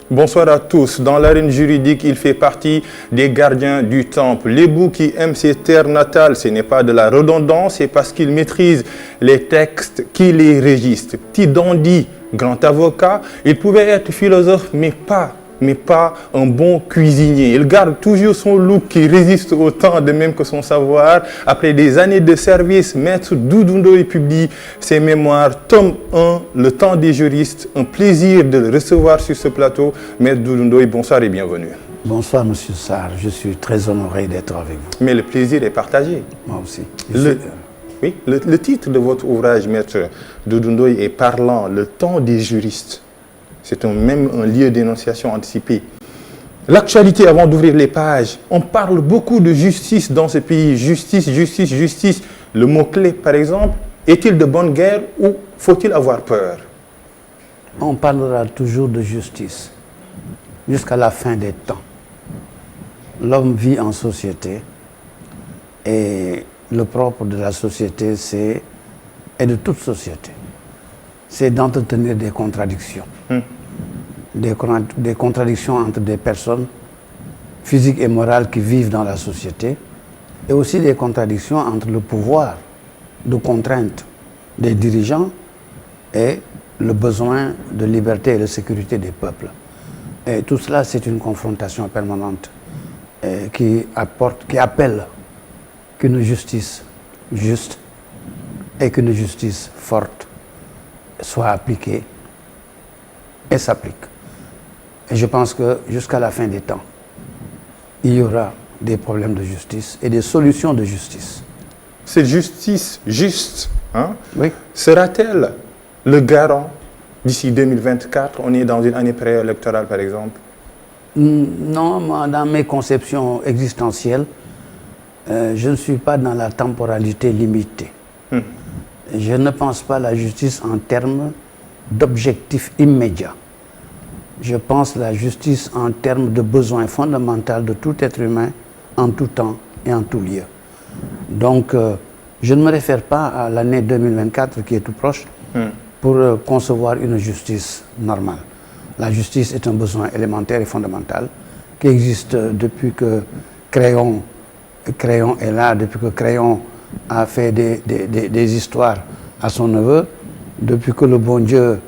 Bonsoir à tous. Dans l'arène juridique, il fait partie des gardiens du temple. L'Ébou qui aime ses terres natales, ce n'est pas de la redondance, c'est parce qu'il maîtrise les textes qui les régissent. Petit dandy, grand avocat, il pouvait être philosophe, mais pas un bon cuisinier. Il garde toujours son look qui résiste au temps, de même que son savoir. Après des années de service, Maître Doudou Ndoye publie ses mémoires, tome 1, Le temps des juristes. Un plaisir de le recevoir sur ce plateau. Maître Doudou Ndoye, bonsoir et bienvenue. Bonsoir, Monsieur Sarr. Je suis très honoré d'être avec vous. Mais le plaisir est partagé. Moi aussi. Le titre de votre ouvrage, Maître Doudou Ndoye, est parlant, Le temps des juristes. C'est même un lieu d'énonciation anticipée. L'actualité, avant d'ouvrir les pages, on parle beaucoup de justice dans ce pays. Justice, justice, justice. Le mot-clé, par exemple, est-il de bonne guerre ou faut-il avoir peur? On parlera toujours de justice jusqu'à la fin des temps. L'homme vit en société et le propre de la société, et de toute société, c'est d'entretenir des contradictions. Des contradictions entre des personnes physiques et morales qui vivent dans la société, et aussi des contradictions entre le pouvoir de contrainte des dirigeants et le besoin de liberté et de sécurité des peuples. Et tout cela, c'est une confrontation permanente qui appelle qu'une justice juste et qu'une justice forte soit appliquée et s'applique. Et je pense que jusqu'à la fin des temps, il y aura des problèmes de justice et des solutions de justice. Cette justice juste, oui, sera-t-elle le garant d'ici 2024? On est dans une année préélectorale, par exemple. Non, moi, dans mes conceptions existentielles, je ne suis pas dans la temporalité limitée. Je ne pense pas à la justice en termes d'objectifs immédiats. Je pense à la justice en termes de besoins fondamentaux de tout être humain, en tout temps et en tout lieu. Donc, je ne me réfère pas à l'année 2024 qui est tout proche pour concevoir une justice normale. La justice est un besoin élémentaire et fondamental qui existe depuis que Crayon est là, depuis que Crayon a fait des histoires à son neveu, depuis que le bon Dieu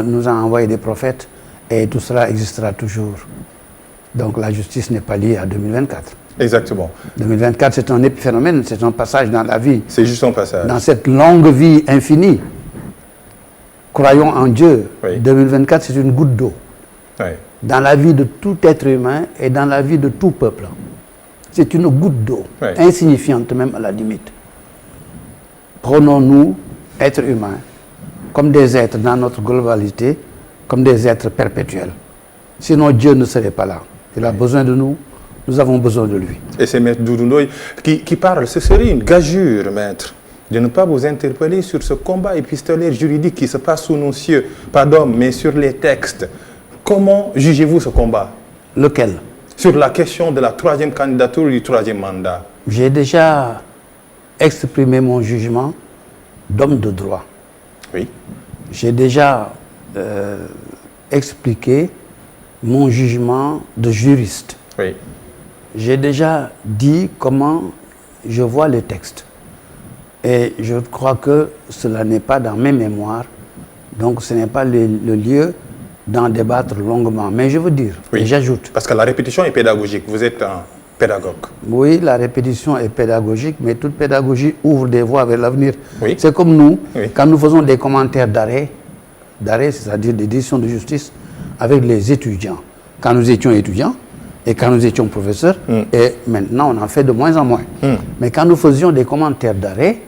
nous a envoyé des prophètes, et tout cela existera toujours. Donc la justice n'est pas liée à 2024. Exactement. 2024, c'est un épiphénomène, c'est un passage dans la vie. C'est juste un passage. Dans cette longue vie infinie, croyons en Dieu. Oui. 2024, c'est une goutte d'eau. Oui. Dans la vie de tout être humain et dans la vie de tout peuple. C'est une goutte d'eau, oui, insignifiante même à la limite. Prenons-nous, êtres humains, comme des êtres dans notre globalité, comme des êtres perpétuels. Sinon, Dieu ne serait pas là. Il a besoin de nous, nous avons besoin de lui. Et c'est Maître Doudou Ndoye qui parle. Ce serait une gageure, Maître, de ne pas vous interpeller sur ce combat épistolaire juridique qui se passe sous nos cieux, pas d'hommes, mais sur les textes. Comment jugez-vous ce combat? Lequel? Sur la question de la troisième candidature et du troisième mandat. J'ai déjà exprimé mon jugement d'homme de droit. Oui. J'ai déjà expliqué mon jugement de juriste. Oui. J'ai déjà dit comment je vois les textes. Et je crois que cela n'est pas dans mes mémoires, donc ce n'est pas le lieu d'en débattre longuement. Mais je veux dire, oui, et j'ajoute... Parce que la répétition est pédagogique, vous êtes un pédagogue. Oui, la répétition est pédagogique, mais toute pédagogie ouvre des voies vers l'avenir. Oui. C'est comme nous, oui, quand nous faisons des commentaires d'arrêt, c'est-à-dire des décisions de justice, avec les étudiants. Quand nous étions étudiants et quand nous étions professeurs, et maintenant on en fait de moins en moins. Mais quand nous faisions des commentaires d'arrêt,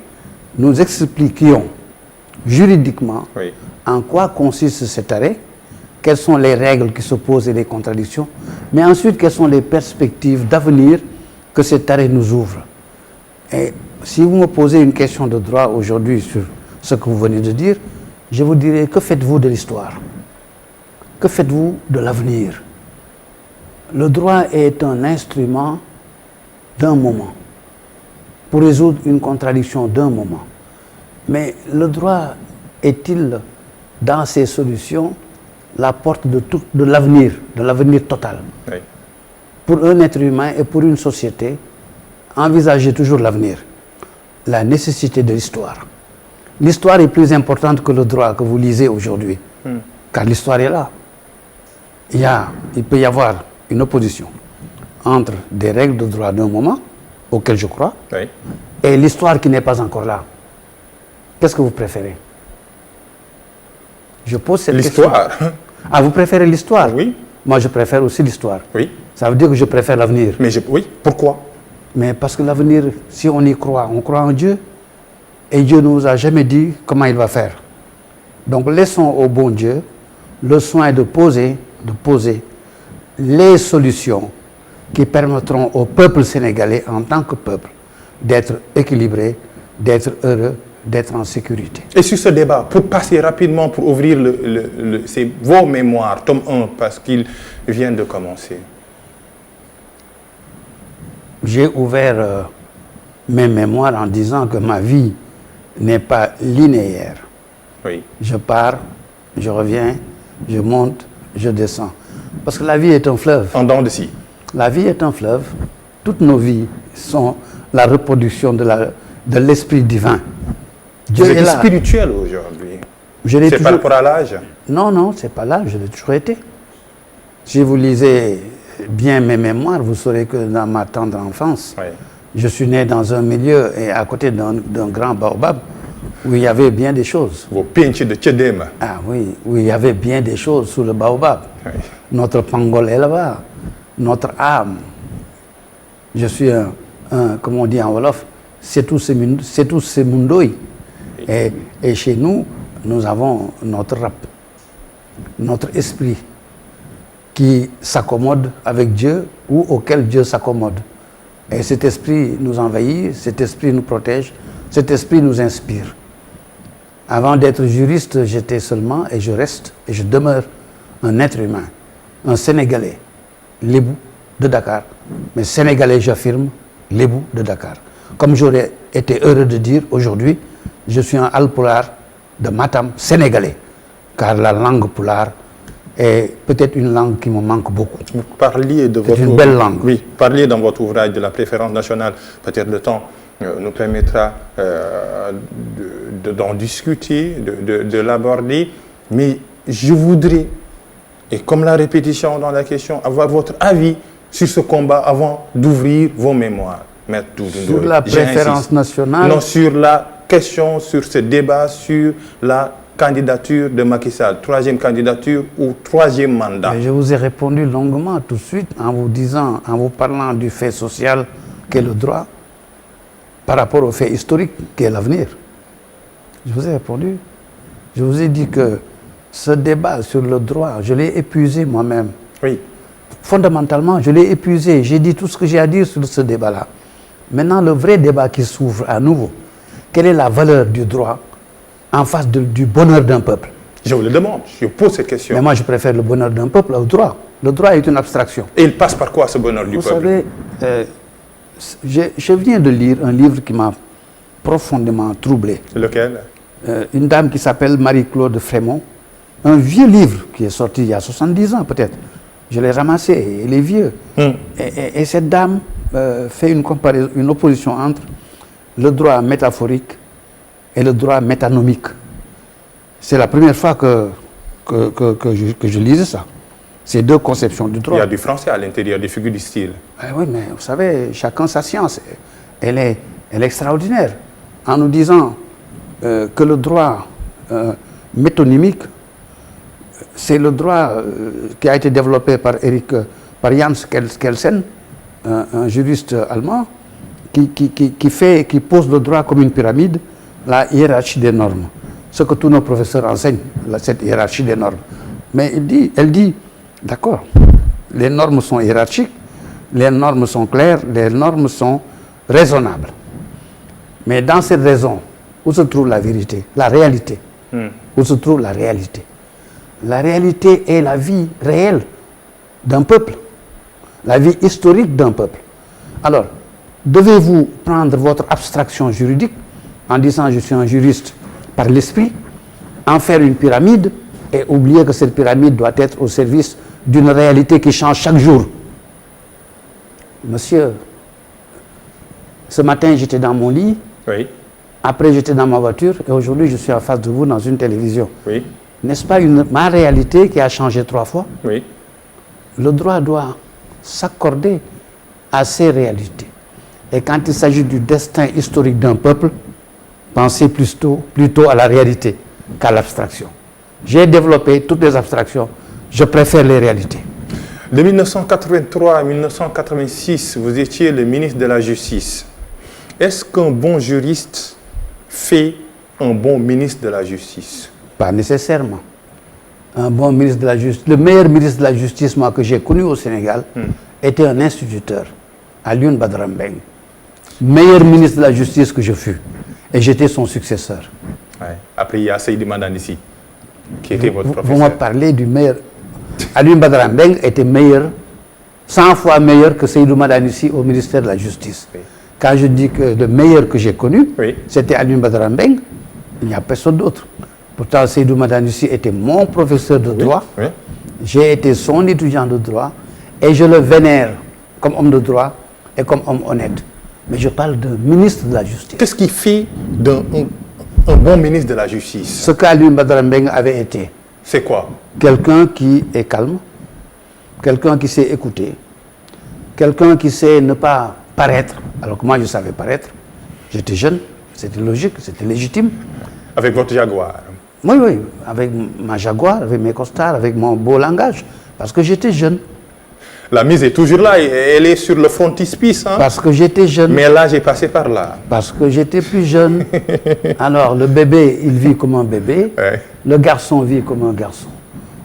nous expliquions juridiquement oui, en quoi consiste cet arrêt, quelles sont les règles qui s'opposent et les contradictions, mais ensuite quelles sont les perspectives d'avenir que cet arrêt nous ouvre. Et si vous me posez une question de droit aujourd'hui sur ce que vous venez de dire, je vous dirai, que faites-vous de l'histoire? Que faites-vous de l'avenir? Le droit est un instrument d'un moment, pour résoudre une contradiction d'un moment. Mais le droit est-il, dans ses solutions, la porte de l'avenir total. Oui. Pour un être humain et pour une société, envisagez toujours l'avenir, la nécessité de l'histoire. L'histoire est plus importante que le droit que vous lisez aujourd'hui, car l'histoire est là. Il peut y avoir une opposition entre des règles de droit d'un moment, auxquelles je crois, Oui. et l'histoire qui n'est pas encore là. Qu'est-ce que vous préférez? Je pose cette question. L'histoire. Ah, vous préférez l'histoire? Oui. Moi, je préfère aussi l'histoire. Oui. Ça veut dire que je préfère l'avenir. Mais oui, pourquoi? Mais parce que l'avenir, si on y croit, on croit en Dieu. Et Dieu ne nous a jamais dit comment il va faire. Donc laissons au bon Dieu le soin de poser les solutions qui permettront au peuple sénégalais, en tant que peuple, d'être équilibré, d'être heureux, d'être en sécurité. Et sur ce débat, pour passer rapidement, pour ouvrir c'est vos mémoires, tome 1, parce qu'il vient de commencer. J'ai ouvert mes mémoires en disant que ma vie n'est pas linéaire. Oui. Je pars, je reviens, je monte, je descends. Parce que la vie est un fleuve. En dents de scie. La vie est un fleuve. Toutes nos vies sont la reproduction de l'esprit divin. Dieu Vous est êtes là. spirituel aujourd'hui. Je l'ai C'est toujours... par rapport à l'âge? Non, c'est pas là, je l'ai toujours été. Si vous lisez bien mes mémoires, vous saurez que dans ma tendre enfance, Oui. je suis né dans un milieu et à côté d'un grand baobab où il y avait bien des choses. Vos pinches de Tchedem. Ah oui, où il y avait bien des choses sous le baobab. Oui. Notre pangol est là-bas, notre âme. Je suis comme on dit en Wolof, c'est tout ce mundoï. Et chez nous, nous avons notre rap, notre esprit qui s'accommode avec Dieu ou auquel Dieu s'accommode. Et cet esprit nous envahit, cet esprit nous protège, cet esprit nous inspire. Avant d'être juriste, j'étais seulement, et je reste, et je demeure un être humain, un Sénégalais, lébou de Dakar. Mais Sénégalais, j'affirme, lébou de Dakar. Comme j'aurais été heureux de dire aujourd'hui, je suis un Alpulaar de Matam sénégalais, car la langue pulaar est peut-être une langue qui me manque beaucoup. Vous parliez de votre... C'est une belle langue. Oui, parliez dans votre ouvrage de la préférence nationale. Peut-être le temps nous permettra d'en discuter, de l'aborder. Mais je voudrais, et comme la répétition dans la question, avoir votre avis sur ce combat avant d'ouvrir vos mémoires. Maître Doudou Ndoye. Sur la préférence nationale? Non, sur la question, sur ce débat, sur la candidature de Macky Sall, troisième candidature ou troisième mandat. Mais je vous ai répondu longuement tout de suite en vous parlant du fait social qu'est le droit par rapport au fait historique qu'est l'avenir. Je vous ai répondu. Je vous ai dit que ce débat sur le droit, je l'ai épuisé moi-même. Oui. Fondamentalement, je l'ai épuisé. J'ai dit tout ce que j'ai à dire sur ce débat-là. Maintenant, le vrai débat qui s'ouvre à nouveau, quelle est la valeur du droit en face du bonheur d'un peuple? Je vous le demande, je pose cette question. Mais moi, je préfère le bonheur d'un peuple au droit. Le droit est une abstraction. Et il passe par quoi ce bonheur du Vous peuple? savez, je viens de lire un livre qui m'a profondément troublé. Lequel? Une dame qui s'appelle Marie-Claude Frémont. Un vieux livre qui est sorti il y a 70 ans peut-être. Je l'ai ramassé, il est vieux. Et cette dame fait une opposition entre le droit métaphorique et le droit métanomique. C'est la première fois que je lisais ça. Ces deux conceptions du droit. Il y a du français à l'intérieur, des figures du style. Oui, mais vous savez, chacun sa science. Elle est extraordinaire. En nous disant que le droit métonymique, c'est le droit qui a été développé par Jans Kelsen, un juriste allemand, qui pose le droit comme une pyramide, la hiérarchie des normes. Ce que tous nos professeurs enseignent, cette hiérarchie des normes. Mais elle dit, d'accord, les normes sont hiérarchiques, les normes sont claires, les normes sont raisonnables. Mais dans cette raison, où se trouve la vérité, la réalité? Où se trouve la réalité? La réalité est la vie réelle d'un peuple, la vie historique d'un peuple. Alors, devez-vous prendre votre abstraction juridique en disant je suis un juriste par l'esprit, en faire une pyramide et oublier que cette pyramide doit être au service d'une réalité qui change chaque jour. Monsieur, ce matin, j'étais dans mon lit. Oui. Après, j'étais dans ma voiture. Et aujourd'hui, je suis en face de vous dans une télévision. Oui. N'est-ce pas ma réalité qui a changé 3 fois? Oui. Le droit doit s'accorder à ces réalités. Et quand il s'agit du destin historique d'un peuple, pensez plutôt à la réalité qu'à l'abstraction. J'ai développé toutes les abstractions. Je préfère les réalités. De 1983 à 1986, vous étiez le ministre de la Justice. Est-ce qu'un bon juriste fait un bon ministre de la Justice? Pas nécessairement. Un bon ministre de la Justice, le meilleur ministre de la Justice, moi, que j'ai connu au Sénégal, était un instituteur, Alioune Badara Mbengue. Meilleur ministre de la Justice que je fus. Et j'étais son successeur. Ouais. Après, il y a Seydou Madanissi, qui était votre professeur. Vous me parlez du meilleur. Alioune Badara Mbengue était meilleur, 100 fois meilleur que Seydou Madanissi au ministère de la Justice. Oui. Quand je dis que le meilleur que j'ai connu, oui, c'était Alioune Badara Mbengue, il n'y a personne d'autre. Pourtant, Seydou Madanissi était mon professeur de droit. Oui. J'ai été son étudiant de droit et je le vénère comme homme de droit et comme homme honnête. Mais je parle d'un ministre de la Justice. Qu'est-ce qui fait d'un bon ministre de la Justice? Ce qu'Alioune Badara Mbengue avait été. C'est quoi? Quelqu'un qui est calme, quelqu'un qui sait écouter, quelqu'un qui sait ne pas paraître, alors que moi je savais paraître. J'étais jeune, c'était logique, c'était légitime. Avec votre Jaguar? Oui, oui, avec ma Jaguar, avec mes costards, avec mon beau langage, parce que j'étais jeune. La mise est toujours là, elle est sur le frontispice. Hein? Parce que j'étais jeune. Mais là, j'ai passé par là. Parce que j'étais plus jeune. Alors, le bébé, il vit comme un bébé. Ouais. Le garçon vit comme un garçon.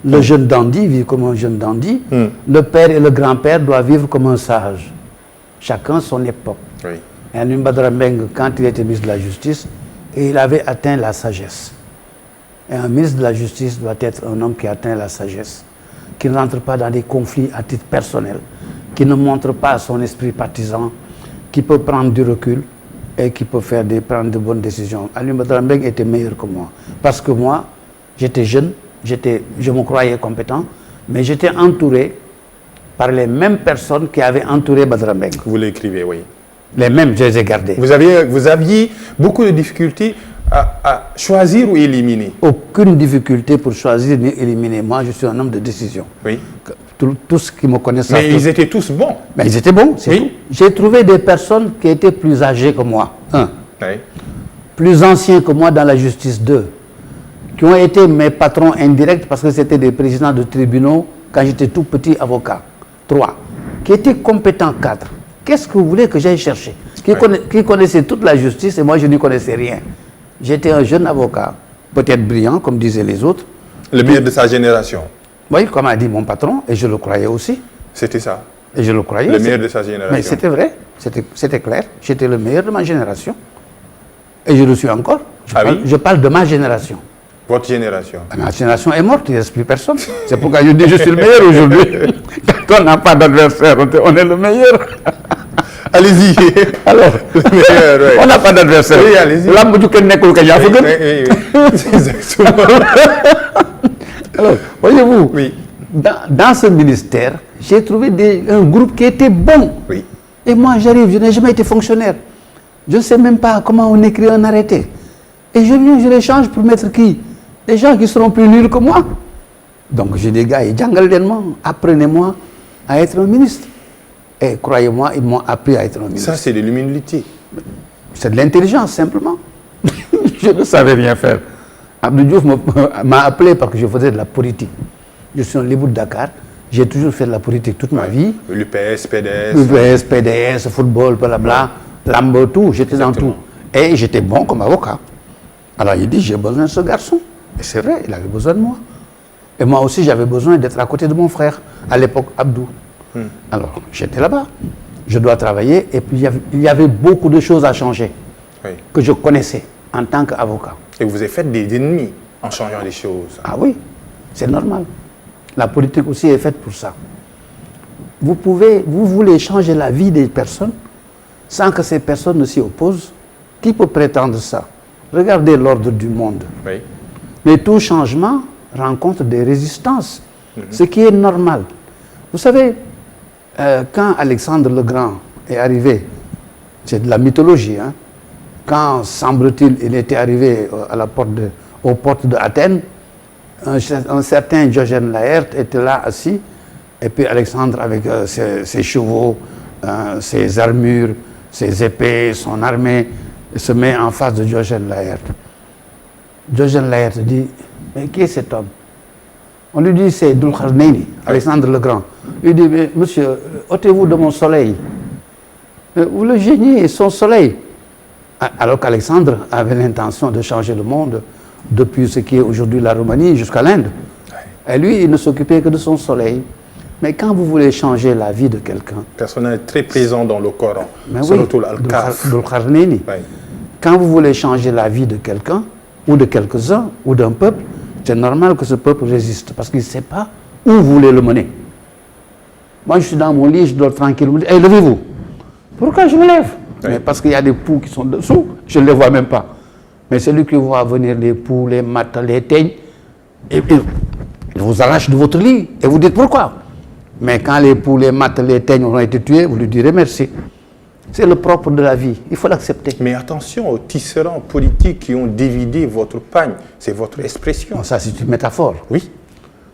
Le jeune dandy vit comme un jeune dandy. Le père et le grand-père doivent vivre comme un sage. Chacun son époque. Oui. Et Alioune Badara Mbengue, quand il était ministre de la Justice, il avait atteint la sagesse. Et un ministre de la Justice doit être un homme qui atteint la sagesse, qui ne rentre pas dans des conflits à titre personnel, qui ne montre pas son esprit partisan, qui peut prendre du recul et qui peut prendre de bonnes décisions. Alioune Badara Mbengue était meilleur que moi. Parce que moi, j'étais jeune, je me croyais compétent, mais j'étais entouré par les mêmes personnes qui avaient entouré Badara Mbengue. Vous l'écrivez, oui. Les mêmes, je les ai gardés. Vous aviez beaucoup de difficultés à choisir ou éliminer? Aucune difficulté pour choisir ni éliminer. Moi, je suis un homme de décision. Oui. Tous ceux qui me connaissent... Mais ils étaient tous bons. Mais ils étaient bons, c'est tout. J'ai trouvé des personnes qui étaient plus âgées que moi, un. Oui. Plus anciens que moi dans la justice, deux. Qui ont été mes patrons indirects parce que c'était des présidents de tribunaux quand j'étais tout petit avocat. 3. Qui étaient compétents, 4. Qu'est-ce que vous voulez que j'aille chercher? Qui connaissait toute la justice et moi je n'y connaissais rien. J'étais un jeune avocat, peut-être brillant, comme disaient les autres. Le meilleur de sa génération. Oui, comme a dit mon patron, et je le croyais aussi. C'était ça. Et je le croyais. Le meilleur de sa génération. Mais c'était vrai, c'était clair. J'étais le meilleur de ma génération. Et je le suis encore. Je parle de ma génération. Votre génération? Ma génération est morte, il ne reste plus personne. C'est pourquoi je dis que je suis le meilleur aujourd'hui. Quand on n'a pas d'adversaire, on est le meilleur. Allez-y. Alors, on n'a pas d'adversaire. Oui, allez-y. Exactement. Alors, voyez-vous, oui, dans ce ministère, j'ai trouvé un groupe qui était bon. Oui. Et moi, j'arrive, je n'ai jamais été fonctionnaire. Je ne sais même pas comment on écrit un arrêté. Et je viens, je les change pour mettre qui? Des gens qui seront plus nuls que moi. Donc, j'ai des gars, apprenez-moi à être un ministre. Et croyez-moi, ils m'ont appris à être un ministre. Ça, c'est de l'humilité. C'est de l'intelligence, simplement. Je ne savais rien faire. Abdou Diouf m'a appelé parce que je faisais de la politique. Je suis un Lébou de Dakar. J'ai toujours fait de la politique toute ma vie. L'UPS, PDS. L'UPS, PDS, football, blabla, lambeau, tout. J'étais dans tout. Et j'étais bon comme avocat. Alors il dit, j'ai besoin de ce garçon. Et c'est vrai, il avait besoin de moi. Et moi aussi, j'avais besoin d'être à côté de mon frère, à l'époque, Abdou. Alors, j'étais là-bas. Je dois travailler. Et puis, il y avait beaucoup de choses à changer que je connaissais en tant qu'avocat. Et vous avez fait des ennemis en changeant les choses. Ah oui, c'est normal. La politique aussi est faite pour ça. Vous voulez changer la vie des personnes sans que ces personnes ne s'y opposent. Qui peut prétendre ça? Regardez l'ordre du monde. Oui. Mais tout changement rencontre des résistances, ce qui est normal. Vous savez, quand Alexandre le Grand est arrivé, c'est de la mythologie, hein, quand, semble-t-il, il était arrivé aux portes d'Athènes, un certain Diogène Laërte était là assis, et puis Alexandre, avec ses chevaux, ses armures, ses épées, son armée, se met en face de Diogène Laërte. Diogène Laërte dit, mais qui est cet homme? On lui dit, c'est Dulkarneini, Alexandre le Grand. Il dit, mais monsieur, ôtez-vous de mon soleil. Vous le gênez, son soleil. Alors qu'Alexandre avait l'intention de changer le monde depuis ce qui est aujourd'hui la Roumanie jusqu'à l'Inde. Et lui, il ne s'occupait que de son soleil. Mais quand vous voulez changer la vie de quelqu'un... Personnage très présent dans le Coran. Mais oui, Dulkarneini. Quand vous voulez changer la vie de quelqu'un, ou de quelques-uns, ou d'un peuple, c'est normal que ce peuple résiste, parce qu'il ne sait pas où vous voulez le mener. Moi, je suis dans mon lit, je dors tranquille, je me dis, hey, levez-vous. Pourquoi je me lève? Mais parce qu'il y a des poux qui sont dessous, je ne les vois même pas. Mais celui qui voit venir les poux, les mattes, les teignes, et il vous arrache de votre lit, et vous dites pourquoi? Mais quand les poux, les mattes, les teignes ont été tués, vous lui direz merci. C'est le propre de la vie, il faut l'accepter. Mais attention aux tisserands politiques qui ont dividé votre pagne, c'est votre expression. Non, ça c'est une métaphore. Oui.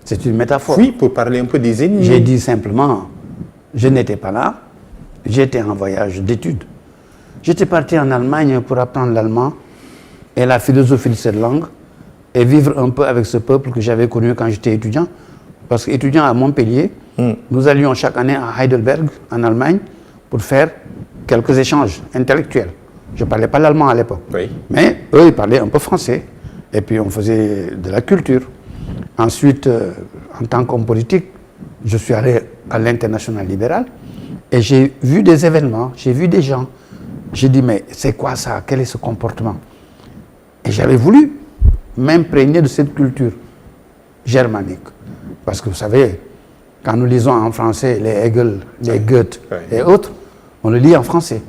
C'est une métaphore. Oui, pour parler un peu des ennemis. J'ai dit simplement, je n'étais pas là, j'étais en voyage d'études. J'étais parti en Allemagne pour apprendre l'allemand et la philosophie de cette langue et vivre un peu avec ce peuple que j'avais connu quand j'étais étudiant. Parce qu'étudiant à Montpellier, nous allions chaque année à Heidelberg, en Allemagne, pour faire quelques échanges intellectuels. Je ne parlais pas l'allemand à l'époque. Oui. Mais eux, ils parlaient un peu français. Et puis on faisait de la culture. Ensuite, en tant qu'homme politique, je suis allé à l'Internationale libérale et j'ai vu des événements, j'ai vu des gens. J'ai dit, mais c'est quoi ça? Quel est ce comportement? Et j'avais voulu m'imprégner de cette culture germanique. Parce que vous savez, quand nous lisons en français les Hegel, les Goethe et autres, on le lit en français.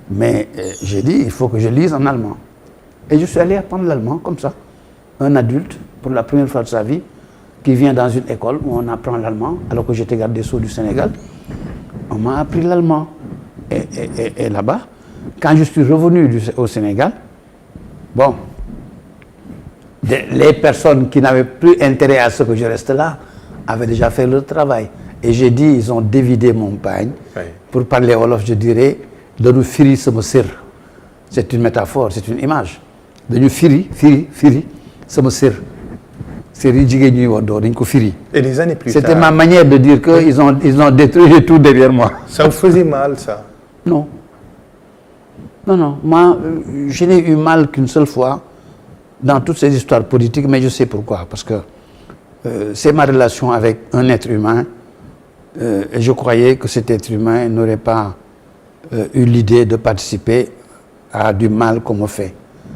Mais j'ai dit, il faut que je lise en allemand. Et je suis allé apprendre l'allemand comme ça. Un adulte, pour la première fois de sa vie, qui vient dans une école où on apprend l'allemand, alors que j'étais garde des Sceaux du Sénégal, on m'a appris l'allemand. Et là-bas, quand je suis revenu au Sénégal, bon, les personnes qui n'avaient plus intérêt à ce que je reste là, avaient déjà fait leur travail. Et j'ai dit, ils ont dévidé mon pagne. Pour parler wolof, je dirais, de nous firi sama sir. C'est une métaphore, c'est une image. De nous firi sama sir. Et des années plus tard... C'était ma manière de dire qu'ils ont détruit tout derrière moi. Ça vous faisait mal, ça? Non. Non. Moi, je n'ai eu mal qu'une seule fois dans toutes ces histoires politiques, mais je sais pourquoi. Parce que c'est ma relation avec un être humain. Et je croyais que cet être humain n'aurait pas eu l'idée de participer à du mal qu'on me fait.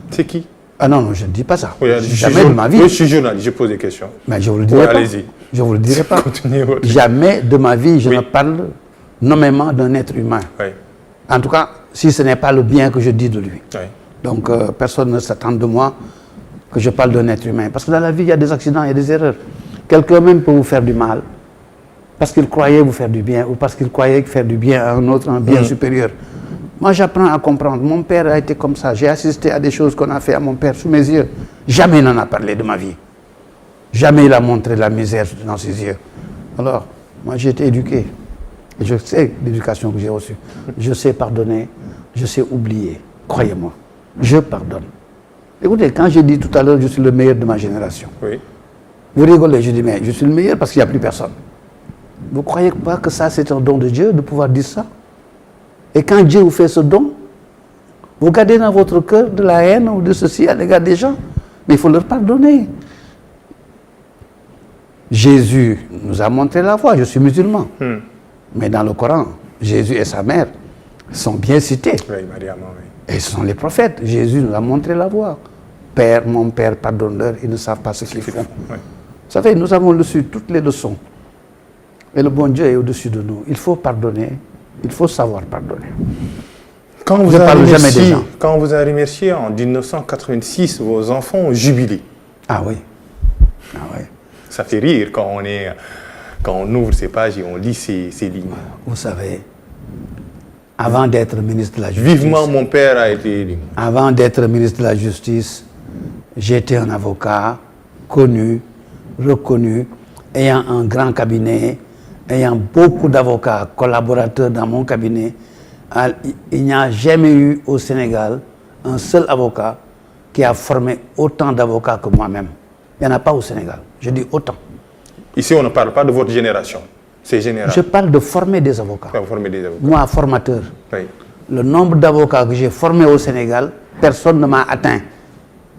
C'est qui? Ah non, je ne dis pas ça. Oui, jamais de ma vie. Oui, je suis journaliste, je pose des questions. Mais je vous le dirai pas. Allez-y. Je vous le dirai pas. Continuez votre... Jamais de ma vie, je ne parle nommément d'un être humain. En tout cas, si ce n'est pas le bien que je dis de lui. Donc, personne ne s'attend de moi que je parle d'un être humain. Parce que dans la vie, il y a des accidents, il y a des erreurs. Quelqu'un même peut vous faire du mal parce qu'il croyait vous faire du bien ou parce qu'il croyait faire du bien à un autre, un bien supérieur. Moi, j'apprends à comprendre. Mon père a été comme ça. J'ai assisté à des choses qu'on a fait à mon père sous mes yeux. Jamais il n'en a parlé de ma vie. Jamais il a montré la misère dans ses yeux. Alors, moi, j'ai été éduqué. Et je sais l'éducation que j'ai reçue. Je sais pardonner. Je sais oublier. Croyez-moi. Je pardonne. Écoutez, quand j'ai dit tout à l'heure, je suis le meilleur de ma génération. Vous rigolez, je dis, mais je suis le meilleur parce qu'il n'y a plus personne. Vous ne croyez pas que ça, c'est un don de Dieu de pouvoir dire ça? Et quand Dieu vous fait ce don, vous gardez dans votre cœur de la haine ou de ceci à l'égard des gens. Mais il faut leur pardonner. Jésus nous a montré la voie. Je suis musulman. Mais dans le Coran, Jésus et sa mère sont bien cités. Et ce sont les prophètes. Jésus nous a montré la voie. Père, mon Père, pardonne-leur, ils ne savent pas ce qu'ils font. Vous savez, nous avons reçu toutes les leçons. Et le bon Dieu est au-dessus de nous. Il faut pardonner. Il faut savoir pardonner. Quand on vous a remercié en 1986, vos enfants ont jubilé. Ah oui. Ça fait rire quand on ouvre ces pages et on lit ces lignes. Vous savez, avant d'être ministre de la Justice... Vivement, mon père a été élu. Avant d'être ministre de la Justice, j'étais un avocat connu, reconnu, ayant un grand cabinet, ayant beaucoup d'avocats, collaborateurs dans mon cabinet. Il n'y a jamais eu au Sénégal un seul avocat qui a formé autant d'avocats que moi-même. Il n'y en a pas au Sénégal. Je dis autant. Ici, on ne parle pas de votre génération. C'est général. Je parle de former des avocats. Former des avocats. Moi, formateur. Oui. Le nombre d'avocats que j'ai formés au Sénégal, personne ne m'a atteint.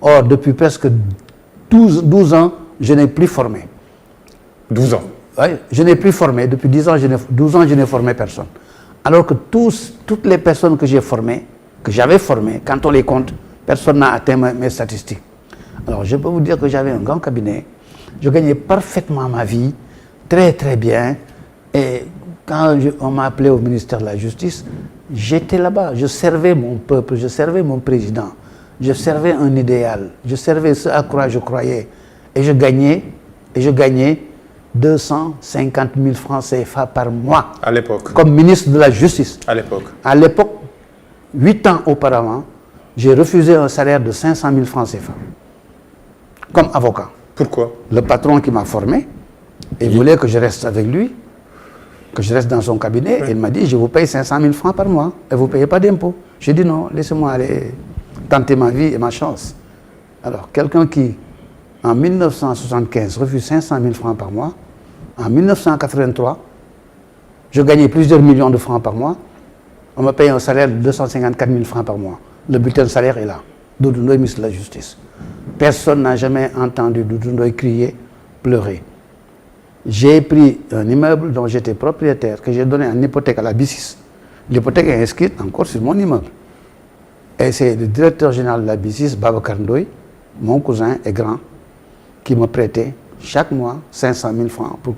Or, depuis presque 12 ans, je n'ai plus formé. 12 ans. Oui, je n'ai plus formé. Depuis 12 ans, je n'ai formé personne. Alors que toutes les personnes que j'ai formées, que j'avais formées, quand on les compte, personne n'a atteint mes statistiques. Alors, je peux vous dire que j'avais un grand cabinet. Je gagnais parfaitement ma vie, très très bien. Et quand on m'a appelé au ministère de la Justice, j'étais là-bas. Je servais mon peuple, je servais mon président. Je servais un idéal. Je servais ce à quoi je croyais. Et je gagnais 250 000 francs CFA par mois. À l'époque. Comme ministre de la Justice. À l'époque. À l'époque, 8 ans auparavant, j'ai refusé un salaire de 500 000 francs CFA. Comme avocat. Pourquoi? Le patron qui m'a formé, il voulait que je reste avec lui, que je reste dans son cabinet. Oui. Il m'a dit, je vous paye 500 000 francs par mois et vous ne payez pas d'impôts. J'ai dit non, laissez-moi aller tenter ma vie et ma chance. Alors, quelqu'un qui, en 1975, refuse 500 000 francs par mois, en 1983, je gagnais plusieurs millions de francs par mois, on me paye un salaire de 254 000 francs par mois. Le bulletin de salaire est là. Doudou Ndoye, ministre de la Justice. Personne n'a jamais entendu Doudou Ndoye crier, pleurer. J'ai pris un immeuble dont j'étais propriétaire, que j'ai donné en hypothèque à la B6. L'hypothèque est inscrite encore sur mon immeuble. Et c'est le directeur général de la B6, Babacar Ndoye, mon cousin et grand, qui me prêtait chaque mois 500 000 francs pour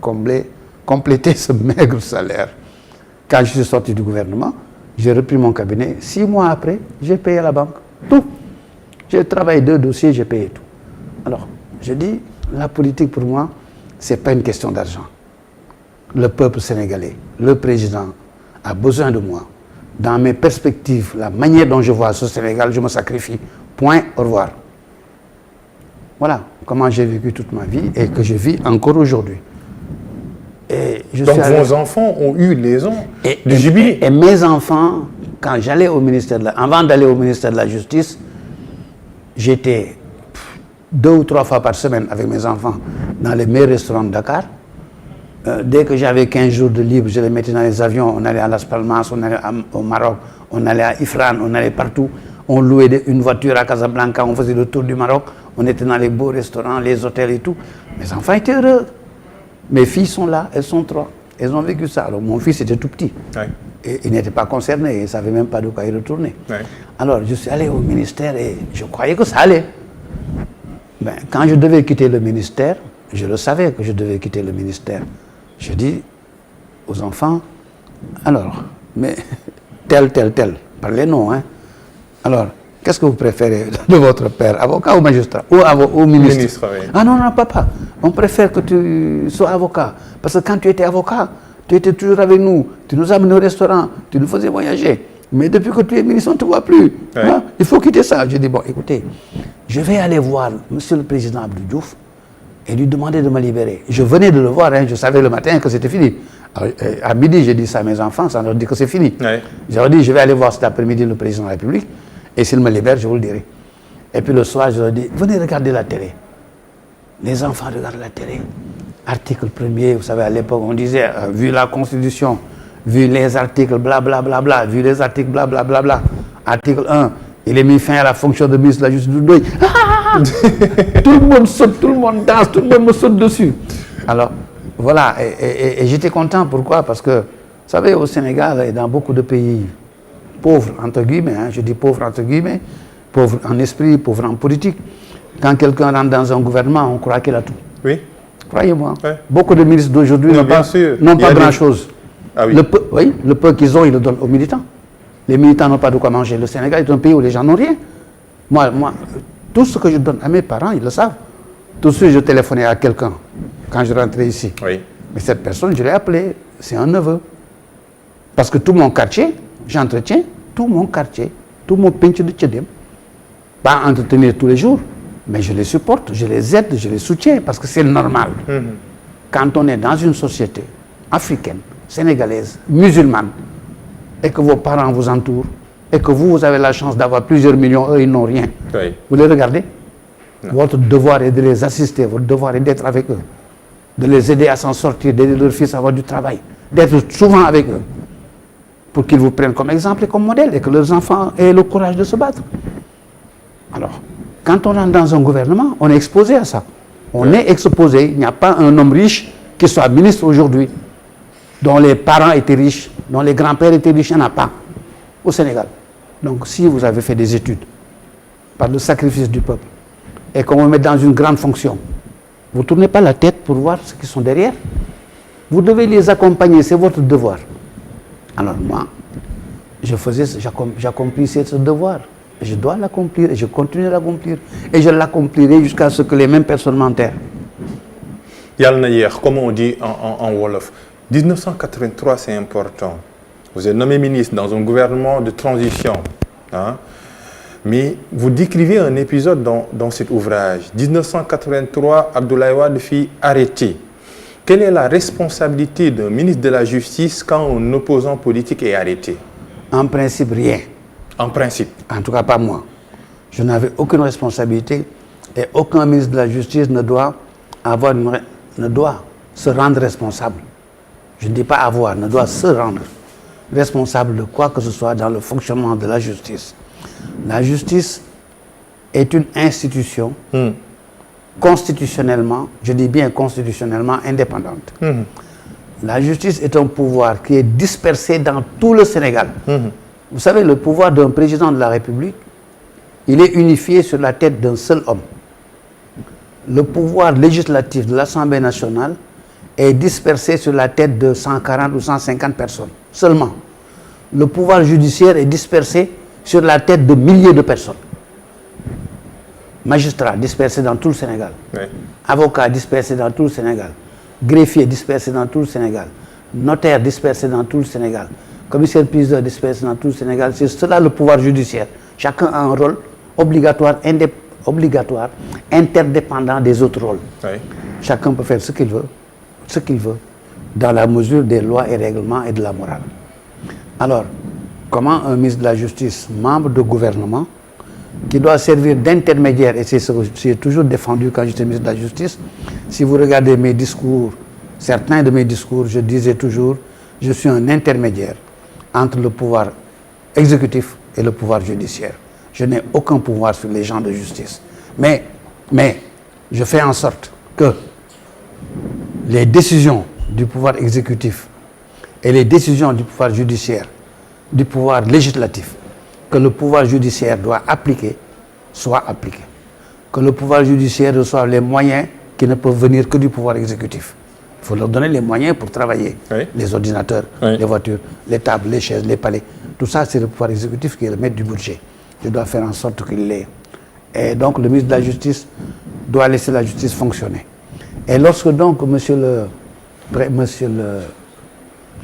compléter ce maigre salaire. Quand je suis sorti du gouvernement, j'ai repris mon cabinet. 6 mois après, j'ai payé à la banque. Tout. J'ai travaillé 2 dossiers, j'ai payé tout. Alors, je dis, la politique pour moi, ce n'est pas une question d'argent. Le peuple sénégalais, le président a besoin de moi. Dans mes perspectives, la manière dont je vois ce Sénégal, je me sacrifie. Point, au revoir. Voilà comment j'ai vécu toute ma vie et que je vis encore aujourd'hui. Donc vos enfants ont eu les ans de jubilé. Et mes enfants, quand j'allais au ministère avant d'aller au ministère de la Justice, j'étais 2 ou 3 fois par semaine avec mes enfants dans les meilleurs restaurants de Dakar. Dès que j'avais 15 jours de libre, je les mettais dans les avions. On allait à Las Palmas, on allait au Maroc, on allait à Ifrane, on allait partout. On louait une voiture à Casablanca, on faisait le tour du Maroc. On était dans les beaux restaurants, les hôtels et tout. Mes enfants étaient heureux. Mes filles sont là, elles sont 3. Elles ont vécu ça. Alors mon fils était tout petit. Ouais. Et il n'était pas concerné, il ne savait même pas de quoi y retourner. Ouais. Alors je suis allé au ministère et je croyais que ça allait. Ben, quand je devais quitter le ministère, je le savais que je devais quitter le ministère. Je dis aux enfants, alors, mais tel, par les noms, hein. Alors, qu'est-ce que vous préférez de votre père, avocat ou magistrat ou ministre? Oui. Ah non, papa, on préfère que tu sois avocat. Parce que quand tu étais avocat, tu étais toujours avec nous, tu nous amenais au restaurant, tu nous faisais voyager. Mais depuis que tu es ministre, on ne te voit plus. Oui. Hein? Il faut quitter ça. Je dis, bon, écoutez, je vais aller voir monsieur le président Abdou Diouf et lui demander de me libérer. Je venais de le voir, hein, je savais le matin que c'était fini. Alors, à midi, j'ai dit ça à mes enfants, ça leur dit que c'est fini. Oui. Je leur dis, je vais aller voir cet après-midi le président de la République. Et s'il me libère, je vous le dirai. Et puis le soir, je leur dis, venez regarder la télé. Les enfants regardent la télé. Article 1er, vous savez, à l'époque, on disait, vu la Constitution, vu les articles blablabla, vu les articles blablabla. Article 1, il est mis fin à la fonction de ministre de la Justice. Tout le monde saute, tout le monde danse, tout le monde me saute dessus. Alors, voilà, et j'étais content. Pourquoi? Parce que, vous savez, au Sénégal et dans beaucoup de pays pauvres, entre guillemets, hein, je dis pauvres entre guillemets, pauvres en esprit, pauvres en politique, quand quelqu'un rentre dans un gouvernement, on croit qu'il a tout. Oui. Croyez-moi. Ouais. Beaucoup de ministres d'aujourd'hui n'ont pas grand-chose. Ah, oui. Le peu qu'ils ont, ils le donnent aux militants. Les militants n'ont pas de quoi manger. Le Sénégal est un pays où les gens n'ont rien. Moi, tout ce que je donne à mes parents, ils le savent. Tout de suite, je téléphonais à quelqu'un quand je rentrais ici. Oui. Mais cette personne, je l'ai appelée. C'est un neveu. Parce que tout mon quartier, j'entretiens tout mon quartier, tout mon pinche de Tchedem. Pas entretenir tous les jours, mais je les supporte, je les aide, je les soutiens parce que c'est normal. Quand on est dans une société africaine, sénégalaise, musulmane, et que vos parents vous entourent, et que vous avez la chance d'avoir plusieurs millions, eux, ils n'ont rien. Oui. Vous les regardez? Non. Votre devoir est de les assister, votre devoir est d'être avec eux, de les aider à s'en sortir, d'aider leurs fils à avoir du travail, d'être souvent avec eux, pour qu'ils vous prennent comme exemple et comme modèle, et que leurs enfants aient le courage de se battre. Alors, quand on rentre dans un gouvernement, on est exposé à ça. On est exposé. Il n'y a pas un homme riche qui soit ministre aujourd'hui, dont les parents étaient riches, dont les grands-pères étaient riches, il n'y en a pas au Sénégal. Donc, si vous avez fait des études par le sacrifice du peuple et qu'on vous met dans une grande fonction, vous ne tournez pas la tête pour voir ceux qui sont derrière. Vous devez les accompagner, c'est votre devoir. Alors moi, j'accomplissais ce devoir. Je dois l'accomplir et je continue à l'accomplir. Et je l'accomplirai jusqu'à ce que les mêmes personnes m'enterrent. Yal Nayer, comme on dit en Wolof, 1983 c'est important. Vous êtes nommé ministre dans un gouvernement de transition. Hein? Mais vous décrivez un épisode dans cet ouvrage. 1983, Abdoulaye Wade fut arrêté. Quelle est la responsabilité d'un ministre de la Justice quand un opposant politique est arrêté? En principe, rien. En principe. En tout cas, pas moi. Je n'avais aucune responsabilité et aucun ministre de la Justice ne doit se rendre responsable. Je ne dis pas avoir, ne doit se rendre responsable de quoi que ce soit dans le fonctionnement de la justice. La justice est une institution constitutionnellement, je dis bien constitutionnellement, indépendante. La justice est un pouvoir qui est dispersé dans tout le Sénégal. Vous savez, le pouvoir d'un président de la République, il est unifié sur la tête d'un seul homme. Le pouvoir législatif de l'Assemblée nationale est dispersé sur la tête de 140 ou 150 personnes seulement. Le pouvoir judiciaire est dispersé sur la tête de milliers de personnes. Magistrats dispersés dans tout le Sénégal. Oui. Avocats dispersés dans tout le Sénégal. Greffiers dispersés dans tout le Sénégal. Notaires dispersés dans tout le Sénégal. Commissaires-priseurs dispersés dans tout le Sénégal. C'est cela le pouvoir judiciaire. Chacun a un rôle obligatoire, interdépendant des autres rôles. Oui. Chacun peut faire ce qu'il veut, dans la mesure des lois et règlements et de la morale. Alors, comment un ministre de la Justice, membre de gouvernement, qui doit servir d'intermédiaire, et c'est ce que j'ai toujours défendu quand j'étais ministre de la Justice, si vous regardez mes discours, certains de mes discours, je disais toujours, je suis un intermédiaire entre le pouvoir exécutif et le pouvoir judiciaire. Je n'ai aucun pouvoir sur les gens de justice. Mais je fais en sorte que les décisions du pouvoir exécutif et les décisions du pouvoir judiciaire, du pouvoir législatif, que le pouvoir judiciaire doit appliquer, soient appliquées. Que le pouvoir judiciaire reçoive les moyens qui ne peuvent venir que du pouvoir exécutif. Il faut leur donner les moyens pour travailler. Oui. Les ordinateurs, oui. Les voitures, les tables, les chaises, les palais. Tout ça, c'est le pouvoir exécutif qui est le maître du budget. Je dois faire en sorte qu'il l'ait. Et donc, le ministre de la Justice doit laisser la justice fonctionner. Et lorsque donc, je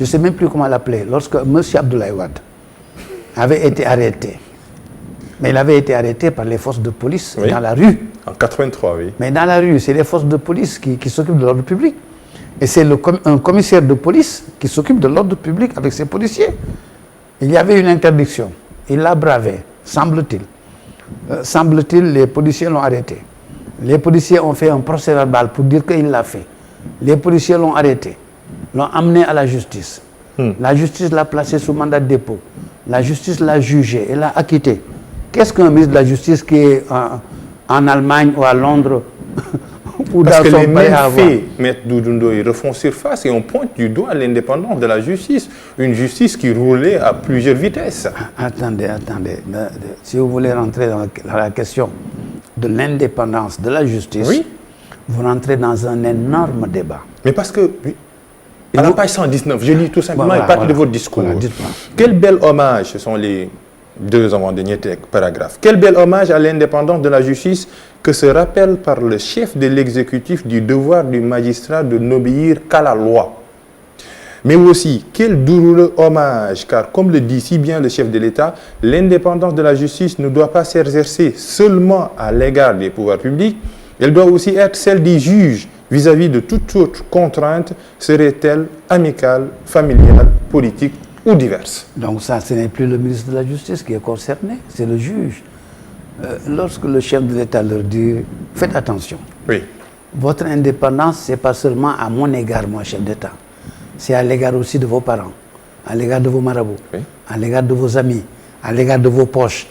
ne sais même plus comment l'appeler, lorsque M. Abdoulaye Wade avait été arrêté, mais il avait été arrêté par les forces de police dans la rue. En 83, oui. Mais dans la rue, c'est les forces de police qui s'occupent de l'ordre public. Et c'est un commissaire de police qui s'occupe de l'ordre public avec ses policiers. Il y avait une interdiction. Il l'a bravé, semble-t-il. Semble-t-il, les policiers l'ont arrêté. Les policiers ont fait un procès-verbal pour dire qu'il l'a fait. Les policiers l'ont arrêté, l'ont amené à la justice. La justice l'a placé sous mandat de dépôt. La justice l'a jugé et l'a acquitté. Qu'est-ce qu'un ministre de la Justice qui est en Allemagne ou à Londres ou parce dans que son les pays mêmes à avoir? faits, Maître Doudoundoye, ils refont surface et on pointe du doigt l'indépendance de la justice. Une justice qui roulait à plusieurs vitesses. Attendez. Si vous voulez rentrer dans la question de l'indépendance de la justice, oui. Vous rentrez dans un énorme débat. Mais parce que, à la page 119, je lis tout simplement une partie de votre discours. Voilà, dites-moi. Quel bel hommage, ce sont les Deux avant-derniers paragraphes. Quel bel hommage à l'indépendance de la justice que se rappelle par le chef de l'exécutif du devoir du magistrat de n'obéir qu'à la loi. Mais aussi, quel douloureux hommage, car comme le dit si bien le chef de l'État, l'indépendance de la justice ne doit pas s'exercer seulement à l'égard des pouvoirs publics, elle doit aussi être celle des juges vis-à-vis de toute autre contrainte, serait-elle amicale, familiale, politique ou diverse. Donc ça, ce n'est plus le ministre de la Justice qui est concerné, c'est le juge. Lorsque le chef de l'État leur dit, faites attention, oui. Votre indépendance, ce n'est pas seulement à mon égard, moi, chef d'État. C'est à l'égard aussi de vos parents, à l'égard de vos marabouts, oui. À l'égard de vos amis, à l'égard de vos poches.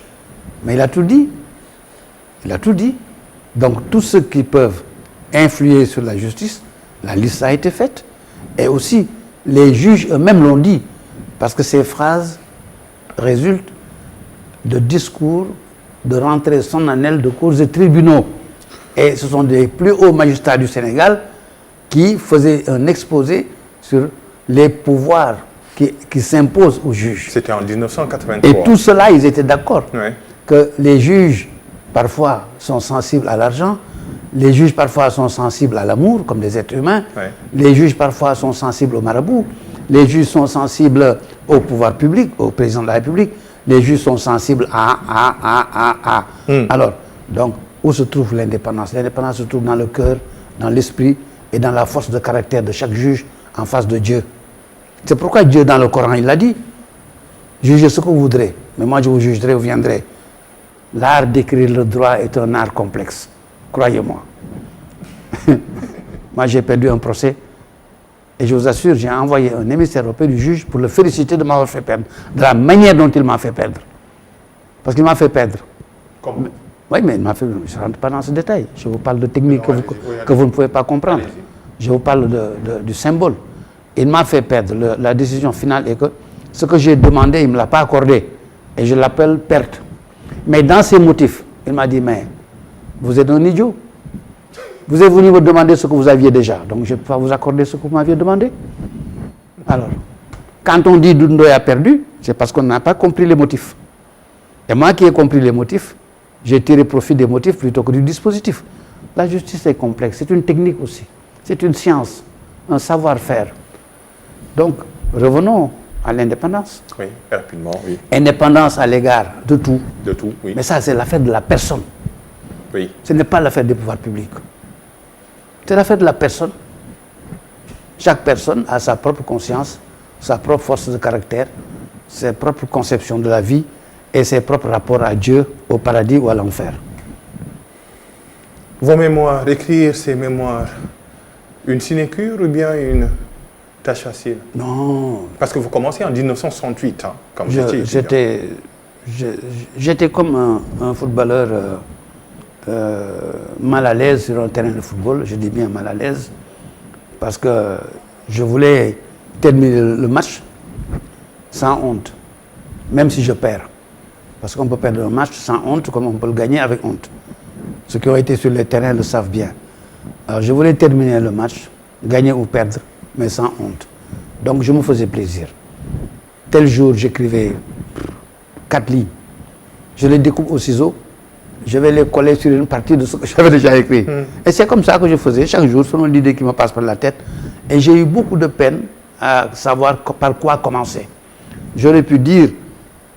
Mais il a tout dit. Il a tout dit. Donc, tous ceux qui peuvent influer sur la justice, la liste a été faite. Et aussi, les juges eux-mêmes l'ont dit. Parce que ces phrases résultent de discours de rentrée solennelle de cours et tribunaux. Et ce sont des plus hauts magistrats du Sénégal qui faisaient un exposé sur les pouvoirs qui s'imposent aux juges. C'était en 1983. Et tout cela, ils étaient d'accord oui. Que les juges, parfois, sont sensibles à l'argent, les juges, parfois, sont sensibles à l'amour, comme des êtres humains, oui. Les juges, parfois, sont sensibles au marabout, les juges sont sensibles au pouvoir public, au président de la République, les juges sont sensibles à. Alors, donc, où se trouve l'indépendance? L'indépendance se trouve dans le cœur, dans l'esprit et dans la force de caractère de chaque juge en face de Dieu. C'est pourquoi Dieu, dans le Coran, il l'a dit. Jugez ce que vous voudrez, mais moi je vous jugerai ou viendrai. L'art d'écrire le droit est un art complexe, croyez-moi. Moi j'ai perdu un procès et je vous assure, j'ai envoyé un émissaire auprès du juge pour le féliciter de m'avoir fait perdre, de la manière dont il m'a fait perdre. Parce qu'il m'a fait perdre. Comment? Oui, mais il m'a fait. Je ne rentre pas dans ce détail. Je vous parle de techniques que vous ne pouvez pas comprendre. Je vous parle du symbole. Il m'a fait perdre. La décision finale est que ce que j'ai demandé, il ne me l'a pas accordé. Et je l'appelle perte. Mais dans ses motifs, il m'a dit, mais vous êtes un idiot. Vous êtes venu me demander ce que vous aviez déjà. Donc je ne peux pas vous accorder ce que vous m'aviez demandé. Alors, quand on dit Doudou Ndoye a perdu, c'est parce qu'on n'a pas compris les motifs. Et moi qui ai compris les motifs, j'ai tiré profit des motifs plutôt que du dispositif. La justice est complexe, c'est une technique aussi. C'est une science, un savoir-faire. Donc, revenons à l'indépendance. Oui, rapidement, oui. Indépendance à l'égard de tout. De tout, oui. Mais ça, c'est l'affaire de la personne. Oui. Ce n'est pas l'affaire des pouvoirs publics. C'est l'affaire de la personne. Chaque personne a sa propre conscience, sa propre force de caractère, ses propres conceptions de la vie et ses propres rapports à Dieu, au paradis ou à l'enfer. Vos mémoires, écrire ces mémoires, une sinécure ou bien une tâche facile? Non. Parce que vous commencez en 1968, hein, comme j'étais. J'étais comme un footballeur mal à l'aise sur un terrain de football. Je dis bien mal à l'aise parce que je voulais terminer le match sans honte, même si je perds. Parce qu'on peut perdre un match sans honte comme on peut le gagner avec honte. Ceux qui ont été sur le terrain le savent bien. Alors je voulais terminer le match, gagner ou perdre, mais sans honte. Donc je me faisais plaisir. Tel jour, j'écrivais 4 lignes. Je les découpe au ciseau, je vais les coller sur une partie de ce que j'avais déjà écrit. Et c'est comme ça que je faisais chaque jour, selon l'idée qui me passe par la tête. Et j'ai eu beaucoup de peine à savoir par quoi commencer. J'aurais pu dire,